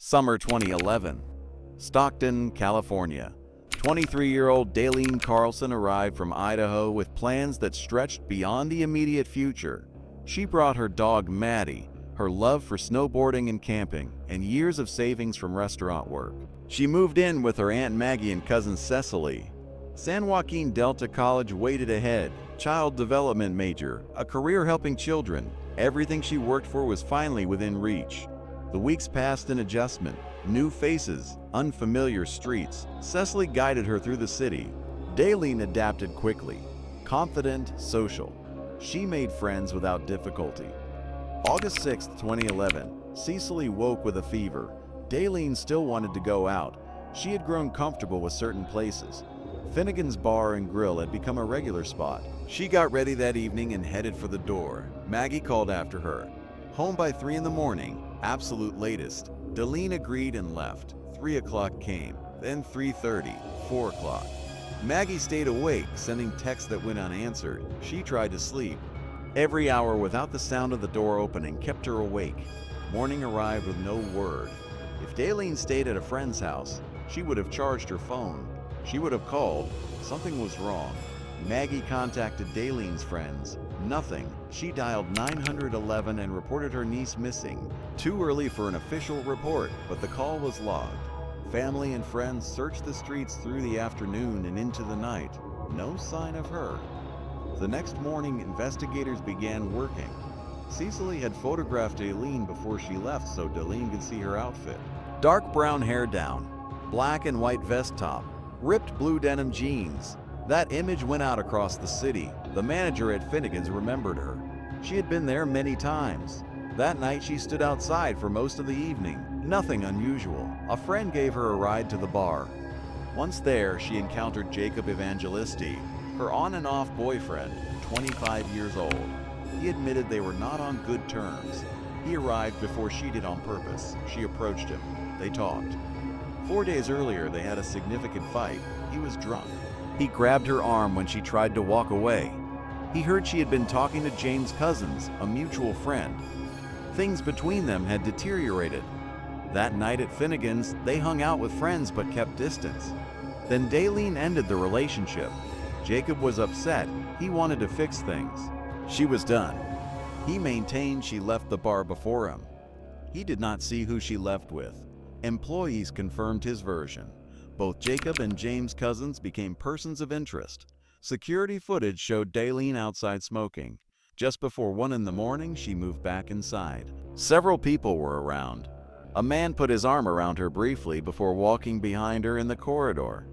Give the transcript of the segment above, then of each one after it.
Summer 2011. Stockton, California. 23-year-old Dalene Carlson arrived from Idaho with plans that stretched beyond the immediate future. She brought her dog Maddie, her love for snowboarding and camping, and years of savings from restaurant work. She moved in with her Aunt Maggie and cousin Cecily. San Joaquin Delta College waited ahead, child development major, a career helping children. Everything she worked for was finally within reach. The weeks passed in adjustment, new faces, unfamiliar streets. Cecily guided her through the city. Dalene adapted quickly, confident, social. She made friends without difficulty. August 6, 2011, Cecily woke with a fever. Dalene still wanted to go out. She had grown comfortable with certain places. Finnegan's Bar and Grill had become a regular spot. She got ready that evening and headed for the door. Maggie called after her. Home by 3 in the morning, absolute latest. Dalene agreed and left. 3 o'clock came, then 3:30, 4 o'clock. Maggie stayed awake, sending texts that went unanswered. She tried to sleep. Every hour without the sound of the door opening kept her awake. Morning arrived with no word. If Dalene stayed at a friend's house, she would have charged her phone. She would have called. Something was wrong. Maggie contacted Dalene's friends. Nothing. She dialed 911 and reported her niece missing. Too early for an official report, but the call was logged. Family and friends searched the streets through the afternoon and into the night. No sign of her. The next morning, investigators began working. Cecily had photographed Dalene before she left so Dalene could see her outfit. Dark brown hair down, black and white vest top, ripped blue denim jeans. That image went out across the city. The manager at Finnegan's remembered her. She had been there many times. That night she stood outside for most of the evening. Nothing unusual. A friend gave her a ride to the bar. Once there, she encountered Jacob Evangelisti, her on and off boyfriend, 25 years old. He admitted they were not on good terms. He arrived before she did on purpose. She approached him. They talked. 4 days earlier, they had a significant fight. He was drunk. He grabbed her arm when she tried to walk away. He heard she had been talking to James Cousins, a mutual friend. Things between them had deteriorated. That night at Finnegan's, they hung out with friends but kept distance. Then Dalene ended the relationship. Jacob was upset. He wanted to fix things. She was done. He maintained she left the bar before him. He did not see who she left with. Employees confirmed his version. Both Jacob and James Cousins became persons of interest. Security footage showed Dalene outside smoking. Just before 1 in the morning, she moved back inside. Several people were around. A man put his arm around her briefly before walking behind her in the corridor.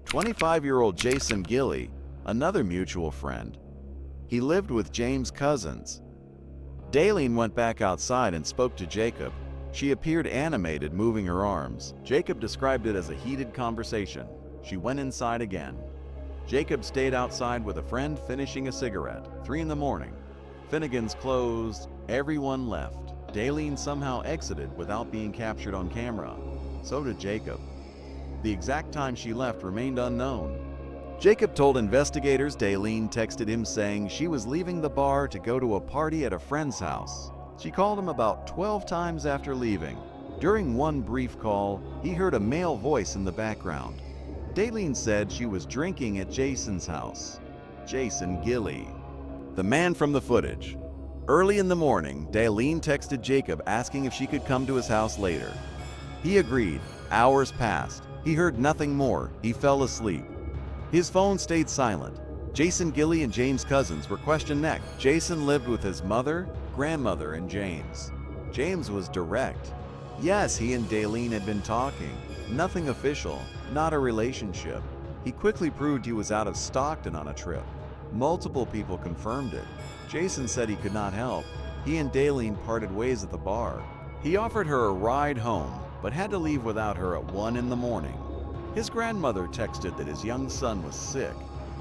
25-year-old Jason Gilley, another mutual friend. He lived with James Cousins. Dalene went back outside and spoke to Jacob. She appeared animated, moving her arms. Jacob described it as a heated conversation. She went inside again. Jacob stayed outside with a friend finishing a cigarette. 3 in the morning. Finnegan's closed. Everyone left. Dalene somehow exited without being captured on camera. So did Jacob. The exact time she left remained unknown. Jacob told investigators Dalene texted him saying she was leaving the bar to go to a party at a friend's house. She called him about 12 times after leaving. During one brief call, he heard a male voice in the background. Dalene said she was drinking at Jason's house. Jason Gilley, the man from the footage. Early in the morning, Dalene texted Jacob asking if she could come to his house later. He agreed. Hours passed. He heard nothing more. He fell asleep. His phone stayed silent. Jason Gilley and James Cousins were questioned next. Jason lived with his mother, grandmother, and James. James was direct. Yes, he and Dalene had been talking. Nothing official, not a relationship. He quickly proved he was out of Stockton on a trip. Multiple people confirmed it. Jason said he could not help. He and Dalene parted ways at the bar. He offered her a ride home, but had to leave without her at 1 in the morning. His grandmother texted that his young son was sick.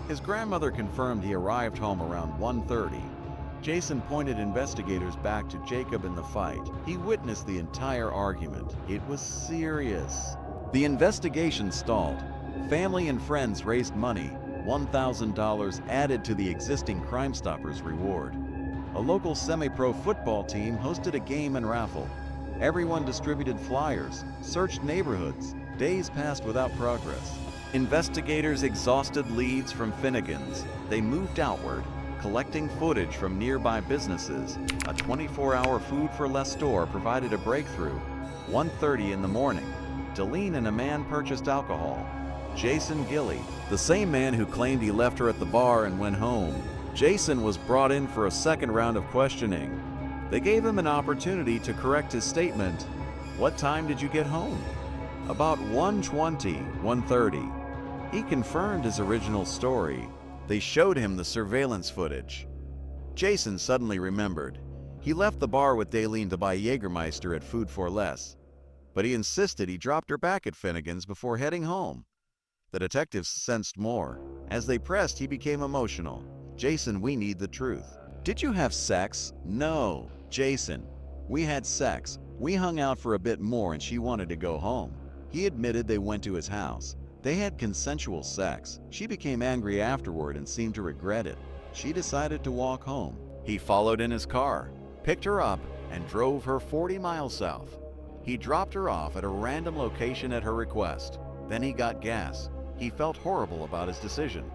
His grandmother confirmed he arrived home around 1:30. Jason pointed investigators back to Jacob in the fight. He witnessed the entire argument. It was serious. The investigation stalled. Family and friends raised money. $1,000 added to the existing Crime Stoppers reward. A local semi-pro football team hosted a game and raffle. Everyone distributed flyers, searched neighborhoods. Days passed without progress. Investigators exhausted leads from Finnegan's. They moved outward, collecting footage from nearby businesses. A 24-hour Food for Less store provided a breakthrough. 1:30 in the morning, Dalene and a man purchased alcohol. Jason Gilley, the same man who claimed he left her at the bar and went home. Jason was brought in for a second round of questioning. They gave him an opportunity to correct his statement. "What time did you get home?" "About 1:20, 1:30. He confirmed his original story. They showed him the surveillance footage. Jason suddenly remembered. He left the bar with Dalene to buy Jägermeister at Food for Less, but he insisted he dropped her back at Finnegan's before heading home. The detectives sensed more. As they pressed, he became emotional. "Jason, we need the truth. Did you have sex?" "No." "Jason, we had sex. We hung out for a bit more and she wanted to go home." He admitted they went to his house. They had consensual sex. She became angry afterward and seemed to regret it. She decided to walk home. He followed in his car, picked her up, and drove her 40 miles south. He dropped her off at a random location at her request. Then he got gas. He felt horrible about his decision.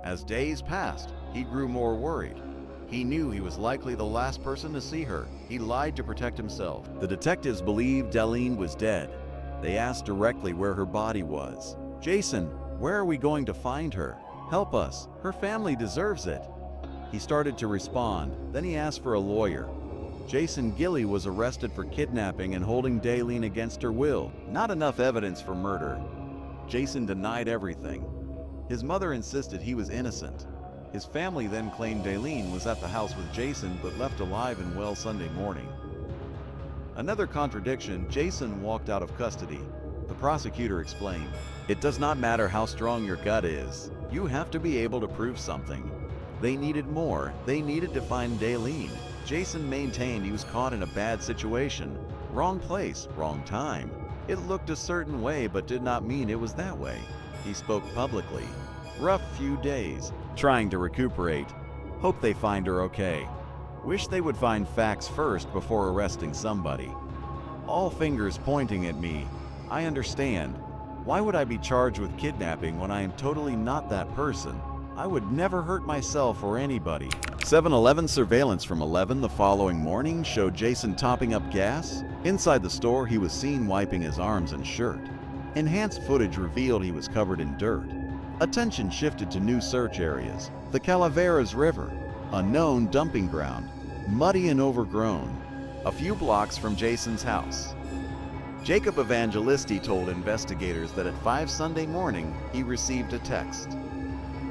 As days passed, he grew more worried. He knew he was likely the last person to see her. He lied to protect himself. The detectives believed Dalene was dead. They asked directly where her body was. "Jason, where are we going to find her? Help us. Her family deserves it." He started to respond. Then he asked for a lawyer. Jason Gilley was arrested for kidnapping and holding Dalene against her will. Not enough evidence for murder. Jason denied everything. His mother insisted he was innocent. His family then claimed Dalene was at the house with Jason but left alive and well Sunday morning. Another contradiction, Jason walked out of custody. The prosecutor explained, "It does not matter how strong your gut is. You have to be able to prove something." They needed more. They needed to find Dalene. Jason maintained he was caught in a bad situation. Wrong place, wrong time. It looked a certain way but did not mean it was that way. He spoke publicly. "Rough few days. Trying to recuperate. Hope they find her okay. Wish they would find facts first before arresting somebody. All fingers pointing at me. I understand. Why would I be charged with kidnapping when I am totally not that person? I would never hurt myself or anybody." 7-Eleven surveillance from 11 the following morning showed Jason topping up gas. Inside the store, he was seen wiping his arms and shirt. Enhanced footage revealed he was covered in dirt. Attention shifted to new search areas. The Calaveras River, a known dumping ground, muddy and overgrown, a few blocks from Jason's house. Jacob Evangelisti told investigators that at 5 Sunday morning, he received a text.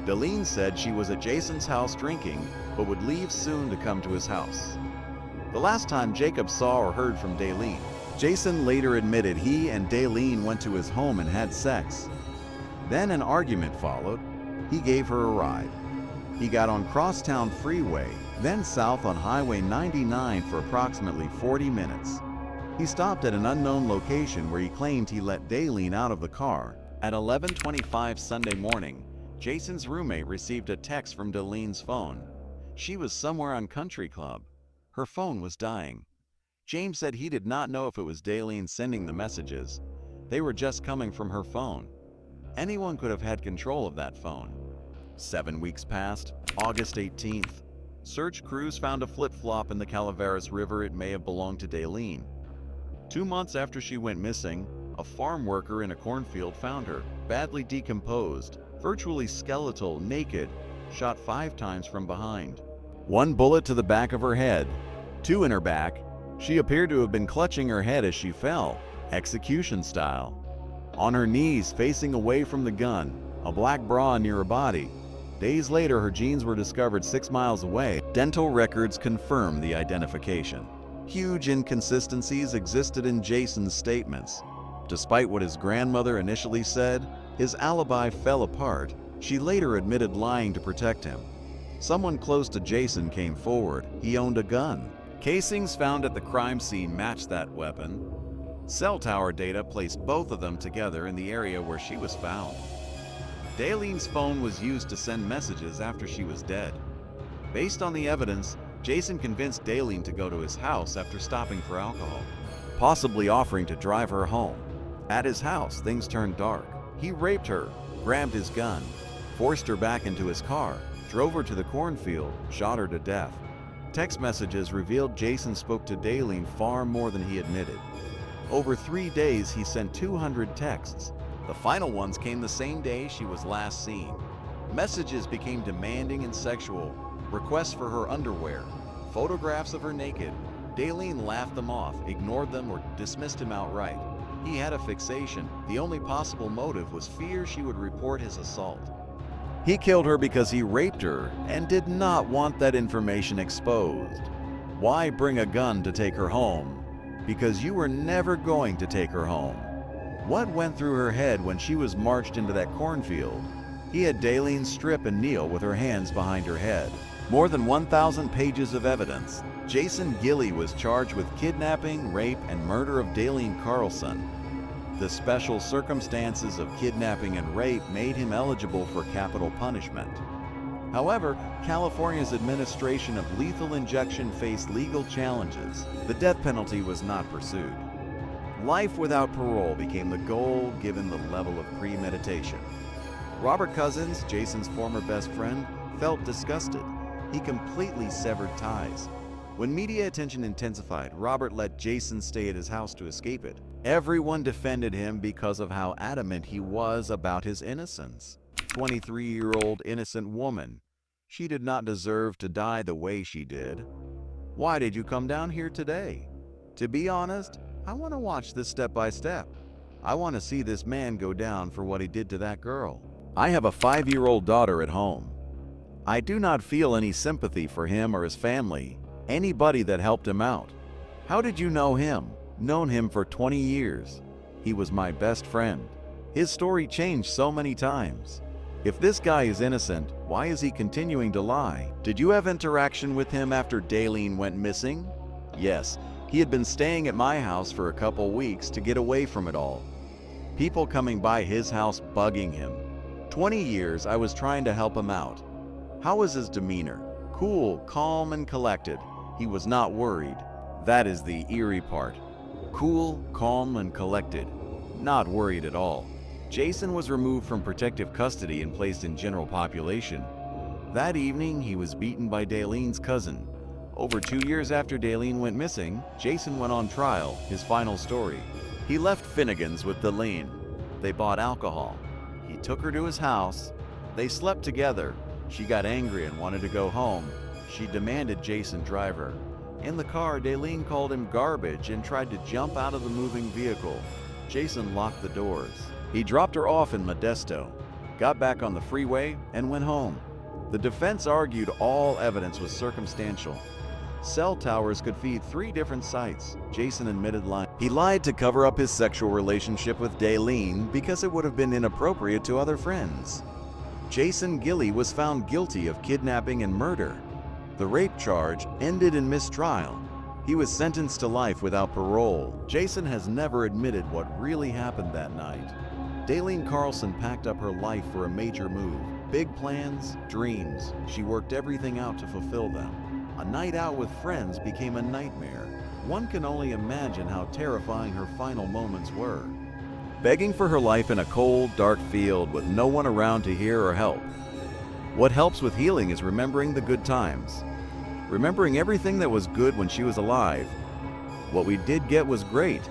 Dalene said she was at Jason's house drinking, but would leave soon to come to his house. The last time Jacob saw or heard from Dalene, Jason later admitted he and Dalene went to his home and had sex. Then an argument followed. He gave her a ride. He got on Crosstown Freeway, then south on Highway 99 for approximately 40 minutes. He stopped at an unknown location where he claimed he let Dalene out of the car. At 11:25 Sunday morning, Jason's roommate received a text from Dalene's phone. She was somewhere on Country Club. Her phone was dying. James said he did not know if it was Dalene sending the messages. They were just coming from her phone. Anyone could have had control of that phone. 7 weeks passed. August 18th. Search crews found a flip-flop in the Calaveras River. It may have belonged to Dalene. 2 months after she went missing, a farm worker in a cornfield found her, badly decomposed, virtually skeletal, naked, shot 5 times from behind. 1 bullet to the back of her head, 2 in her back. She appeared to have been clutching her head as she fell, execution style. On her knees, facing away from the gun, a black bra near her body. Days later, her jeans were discovered 6 miles away. Dental records confirmed the identification. Huge inconsistencies existed in Jason's statements. Despite what his grandmother initially said, his alibi fell apart. She later admitted lying to protect him. Someone close to Jason came forward. He owned a gun. Casings found at the crime scene matched that weapon. Cell tower data placed both of them together in the area where she was found. Dalene's phone was used to send messages after she was dead. Based on the evidence, Jason convinced Dalene to go to his house after stopping for alcohol. possibly offering to drive her home. At his house, things turned dark. He raped her, grabbed his gun, forced her back into his car, drove her to the cornfield, shot her to death. Text messages revealed Jason spoke to Dalene far more than he admitted. Over 3 days, he sent 200 texts. The final ones came the same day she was last seen. Messages became demanding and sexual, requests for her underwear, photographs of her naked. Dalene laughed them off, ignored them, or dismissed him outright. He had a fixation. The only possible motive was fear she would report his assault. He killed her because he raped her and did not want that information exposed. Why bring a gun to take her home? Because you were never going to take her home. What went through her head when she was marched into that cornfield? He had Dalene strip and kneel with her hands behind her head. More than 1,000 pages of evidence. Jason Gilly was charged with kidnapping, rape, and murder of Dalene Carlson. The special circumstances of kidnapping and rape made him eligible for capital punishment. However, California's administration of lethal injection faced legal challenges. The death penalty was not pursued. Life without parole became the goal given the level of premeditation. Robert Cousins, Jason's former best friend, felt disgusted. He completely severed ties. When media attention intensified, Robert let Jason stay at his house to escape it. Everyone defended him because of how adamant he was about his innocence. 23-year-old innocent woman. She did not deserve to die the way she did. Why did you come down here today? To be honest, I want to watch this step by step. I want to see this man go down for what he did to that girl. I have a 5-year-old daughter at home. I do not feel any sympathy for him or his family, anybody that helped him out. How did you know him? Known him for 20 years. He was my best friend. His story changed so many times. If this guy is innocent, why is he continuing to lie? Did you have interaction with him after Dalene went missing? Yes, he had been staying at my house for a couple weeks to get away from it all. People coming by his house bugging him. 20 years I was trying to help him out. How was his demeanor? Cool, calm, and collected. He was not worried. That is the eerie part. Cool, calm, and collected. Not worried at all. Jason was removed from protective custody and placed in general population. That evening, he was beaten by Dalene's cousin. Over 2 years after Dalene went missing, Jason went on trial, his final story. He left Finnegan's with Dalene. They bought alcohol. He took her to his house. They slept together. She got angry and wanted to go home. She demanded Jason drive her. In the car, Dalene called him garbage and tried to jump out of the moving vehicle. Jason locked the doors. He dropped her off in Modesto, got back on the freeway, and went home. The defense argued all evidence was circumstantial. Cell towers could feed 3 different sites. Jason admitted lying. He lied to cover up his sexual relationship with Dalene because it would have been inappropriate to other friends. Jason Gilly was found guilty of kidnapping and murder. The rape charge ended in mistrial. He was sentenced to life without parole. Jason has never admitted what really happened that night. Dalene Carlson packed up her life for a major move. Big plans, dreams. She worked everything out to fulfill them. A night out with friends became a nightmare. One can only imagine how terrifying her final moments were. Begging for her life in a cold, dark field with no one around to hear or help. What helps with healing is remembering the good times. Remembering everything that was good when she was alive. What we did get was great.